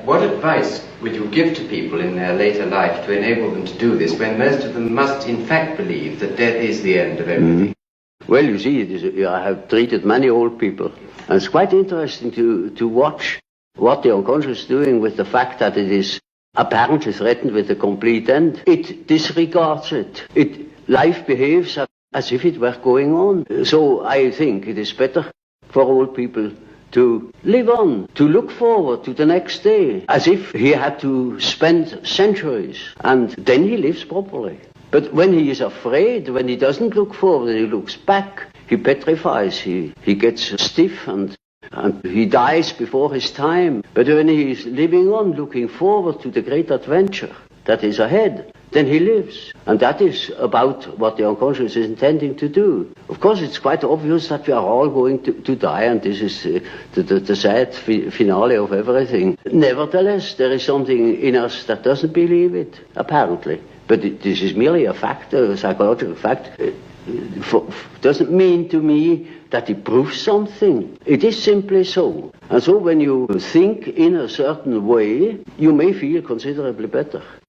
what advice would you give to people in their later life to enable them to do this, when most of them must in fact believe that death is the end of everything? Well, you see, I have treated many old people, and it's quite interesting to watch what the unconscious is doing with the fact that it is apparently threatened with a complete end. It disregards it. Life behaves as if it were going on. So I think it is better for old people to live on, to look forward to the next day, as if he had to spend centuries, and then he lives properly. But when he is afraid, when he doesn't look forward and he looks back, he petrifies, he gets stiff and he dies before his time. But when he is living on, looking forward to the great adventure that is ahead, then he lives. And that is about what the unconscious is intending to do. Of course, it's quite obvious that we are all going to die, and this is the sad finale of everything. Nevertheless, there is something in us that doesn't believe it, apparently. But this is merely a fact, a psychological fact. Doesn't mean to me that it proves something. It is simply so. And so when you think in a certain way, you may feel considerably better.